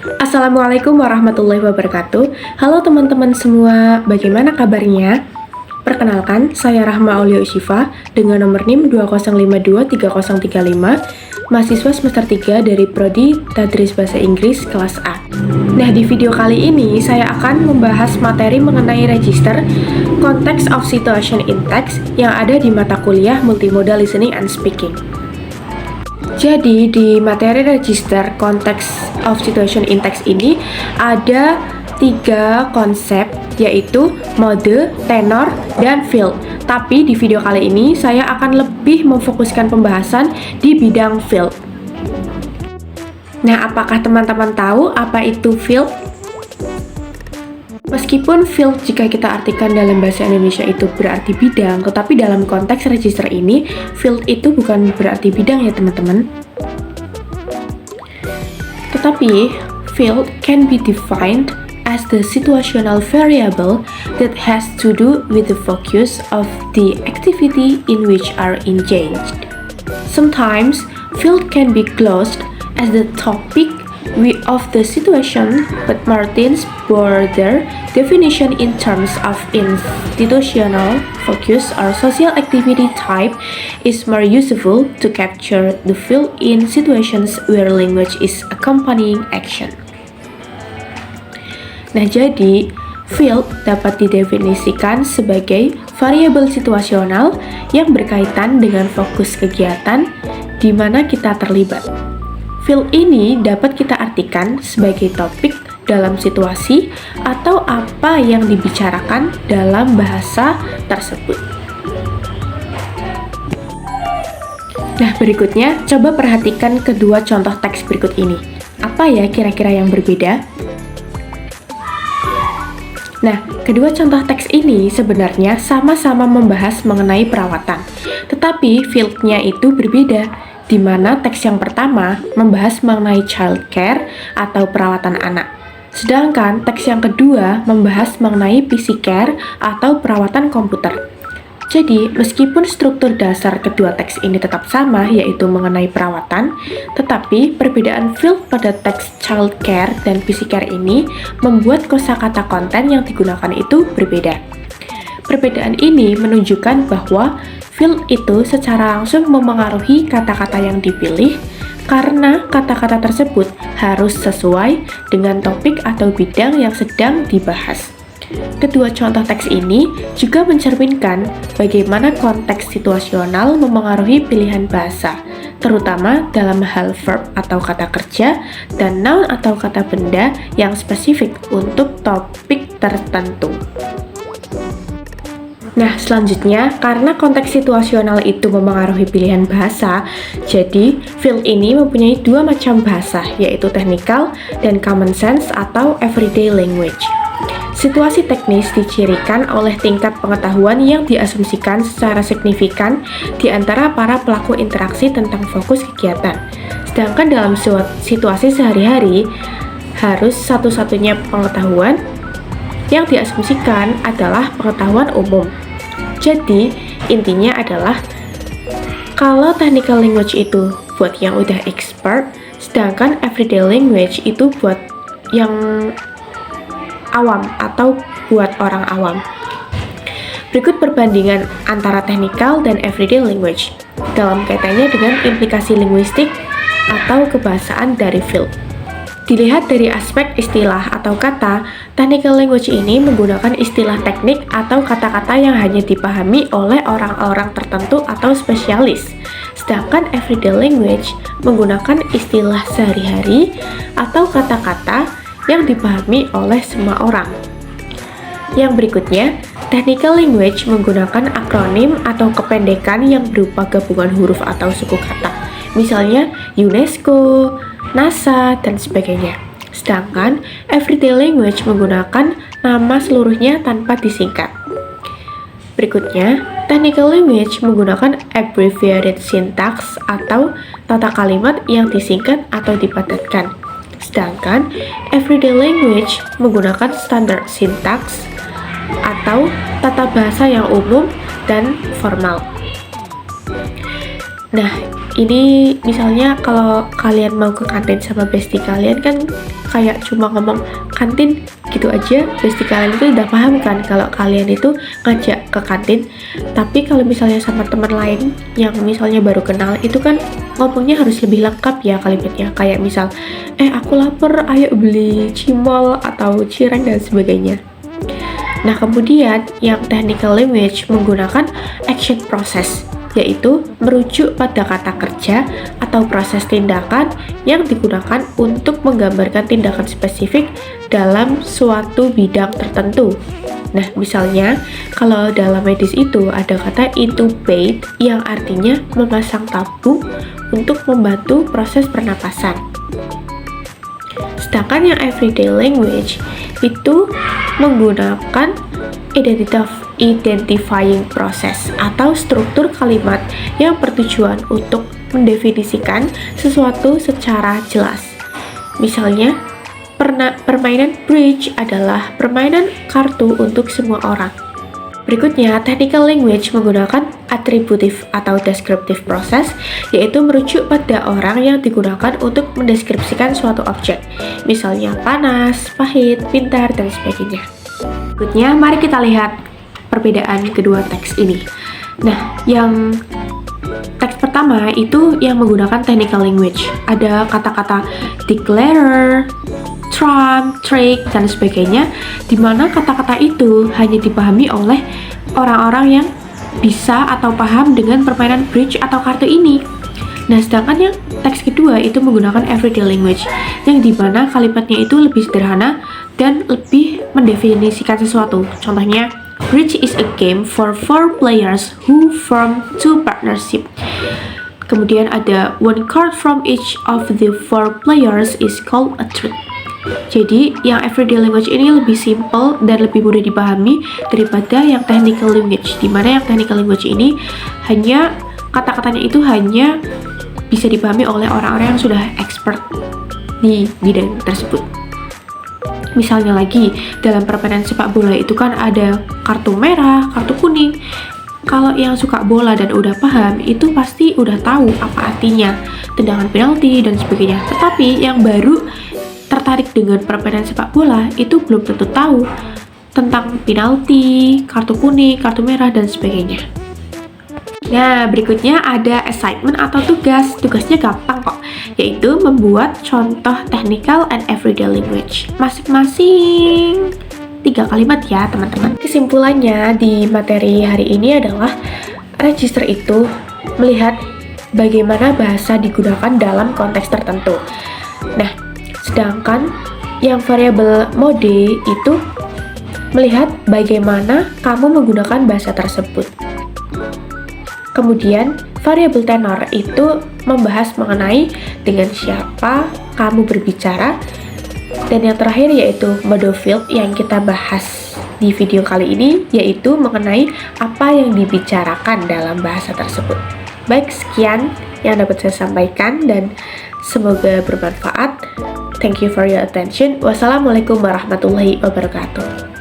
Assalamualaikum warahmatullahi wabarakatuh. Halo teman-teman semua, bagaimana kabarnya? Perkenalkan, saya Rahma Aulia Usyifa dengan nomor NIM 20523035, mahasiswa semester 3 dari Prodi Tadris Bahasa Inggris kelas A. Nah, di video kali ini saya akan membahas materi mengenai register Context of Situation in Text yang ada di mata kuliah Multimodal Listening and Speaking. Jadi di materi register Context of Situation in Text ini ada 3 konsep, yaitu mode, tenor, dan field. Tapi di video kali ini saya akan lebih memfokuskan pembahasan di bidang field. Nah, apakah teman-teman tahu apa itu field? Meskipun field jika kita artikan dalam bahasa Indonesia itu berarti bidang, tetapi dalam konteks register ini, field itu bukan berarti bidang ya teman-teman. Tetapi, field can be defined as the situational variable that has to do with the focus of the activity in which are engaged. Sometimes, field can be closed as the topic of the situation, but Martin's broader definition in terms of institutional focus or social activity type is more useful to capture the field in situations where language is accompanying action. Nah, jadi field dapat didefinisikan sebagai variabel situasional yang berkaitan dengan fokus kegiatan di mana kita terlibat. Field ini dapat kita artikan sebagai topik dalam situasi atau apa yang dibicarakan dalam bahasa tersebut. Nah, berikutnya coba perhatikan kedua contoh teks berikut ini. Apa ya kira-kira yang berbeda? Nah, kedua contoh teks ini sebenarnya sama-sama membahas mengenai perawatan, tetapi field-nya itu berbeda, di mana teks yang pertama membahas mengenai child care atau perawatan anak. Sedangkan teks yang kedua membahas mengenai PC care atau perawatan komputer. Jadi, meskipun struktur dasar kedua teks ini tetap sama, yaitu mengenai perawatan, tetapi perbedaan field pada teks child care dan PC care ini membuat kosakata konten yang digunakan itu berbeda. Perbedaan ini menunjukkan bahwa field itu secara langsung memengaruhi kata-kata yang dipilih karena kata-kata tersebut harus sesuai dengan topik atau bidang yang sedang dibahas. Kedua contoh teks ini juga mencerminkan bagaimana konteks situasional memengaruhi pilihan bahasa, terutama dalam hal verb atau kata kerja dan noun atau kata benda yang spesifik untuk topik tertentu. Nah, selanjutnya, karena konteks situasional itu memengaruhi pilihan bahasa, jadi field ini mempunyai dua macam bahasa, yaitu technical dan common sense atau everyday language. Situasi teknis dicirikan oleh tingkat pengetahuan yang diasumsikan secara signifikan di antara para pelaku interaksi tentang fokus kegiatan. Sedangkan dalam situasi sehari-hari, harus satu-satunya pengetahuan yang diasumsikan adalah pengetahuan umum. Jadi, intinya adalah kalau technical language itu buat yang udah expert, sedangkan everyday language itu buat yang awam atau buat orang awam. Berikut perbandingan antara technical dan everyday language dalam kaitannya dengan implikasi linguistik atau kebahasaan dari field. Dilihat dari aspek istilah atau kata, technical language ini menggunakan istilah teknik atau kata-kata yang hanya dipahami oleh orang-orang tertentu atau spesialis. Sedangkan everyday language menggunakan istilah sehari-hari atau kata-kata yang dipahami oleh semua orang. Yang berikutnya, technical language menggunakan akronim atau kependekan yang berupa gabungan huruf atau suku kata. Misalnya UNESCO, NASA, dan sebagainya. Sedangkan everyday language menggunakan nama seluruhnya tanpa disingkat. Berikutnya, technical language menggunakan abbreviated syntax atau tata kalimat yang disingkat atau dipadatkan. Sedangkan everyday language menggunakan standard syntax atau tata bahasa yang umum dan formal. Nah, ini misalnya kalau kalian mau ke kantin sama bestie kalian kan kayak cuma ngomong kantin gitu aja, bestie kalian itu udah paham kan kalau kalian itu ngajak ke kantin. Tapi kalau misalnya sama teman lain yang misalnya baru kenal, itu kan ngomongnya harus lebih lengkap ya kalimatnya, kayak misal aku lapar, ayo beli cimol atau cireng dan sebagainya. Nah, kemudian yang technical language menggunakan action process, yaitu merujuk pada kata kerja atau proses tindakan yang digunakan untuk menggambarkan tindakan spesifik dalam suatu bidang tertentu. Nah, misalnya kalau dalam medis itu ada kata intubate yang artinya memasang tabung untuk membantu proses pernapasan. Sedangkan yang everyday language itu menggunakan identifying process atau struktur kalimat yang bertujuan untuk mendefinisikan sesuatu secara jelas. Misalnya, permainan bridge adalah permainan kartu untuk semua orang. Berikutnya, technical language menggunakan attributive atau descriptive process, yaitu merujuk pada orang yang digunakan untuk mendeskripsikan suatu objek, misalnya panas, pahit, pintar, dan sebagainya. Berikutnya, mari kita lihat perbedaan kedua teks ini. Nah, yang teks pertama itu yang menggunakan technical language. Ada kata-kata declare, trump, trick, dan sebagainya, di mana kata-kata itu hanya dipahami oleh orang-orang yang bisa atau paham dengan permainan bridge atau kartu ini. Nah, sedangkan yang teks kedua itu menggunakan everyday language, yang di mana kalimatnya itu lebih sederhana dan lebih mendefinisikan sesuatu. Contohnya, bridge is a game for 4 players who form 2 partnership. Kemudian ada one card from each of the 4 players is called a trick. Jadi, yang everyday language ini lebih simple dan lebih mudah dipahami daripada yang technical language, di mana yang technical language ini hanya kata-katanya itu hanya bisa dipahami oleh orang-orang yang sudah expert di bidang tersebut. Misalnya lagi, dalam permainan sepak bola itu kan ada kartu merah, kartu kuning. Kalau yang suka bola dan udah paham, itu pasti udah tahu apa artinya, tendangan penalti dan sebagainya. Tetapi yang baru tertarik dengan permainan sepak bola itu belum tentu tahu tentang penalti, kartu kuning, kartu merah, dan sebagainya. Nah, berikutnya ada assignment atau tugas. Tugasnya gampang kok, yaitu membuat contoh technical and everyday language. Masing-masing 3 kalimat ya, teman-teman. Kesimpulannya di materi hari ini adalah register itu melihat bagaimana bahasa digunakan dalam konteks tertentu. Nah, sedangkan yang variabel mode itu melihat bagaimana kamu menggunakan bahasa tersebut. Kemudian variabel tenor itu membahas mengenai dengan siapa kamu berbicara. Dan yang terakhir yaitu mode field yang kita bahas di video kali ini, yaitu mengenai apa yang dibicarakan dalam bahasa tersebut. Baik, sekian yang dapat saya sampaikan dan semoga bermanfaat. Thank you for your attention. Wassalamualaikum warahmatullahi wabarakatuh.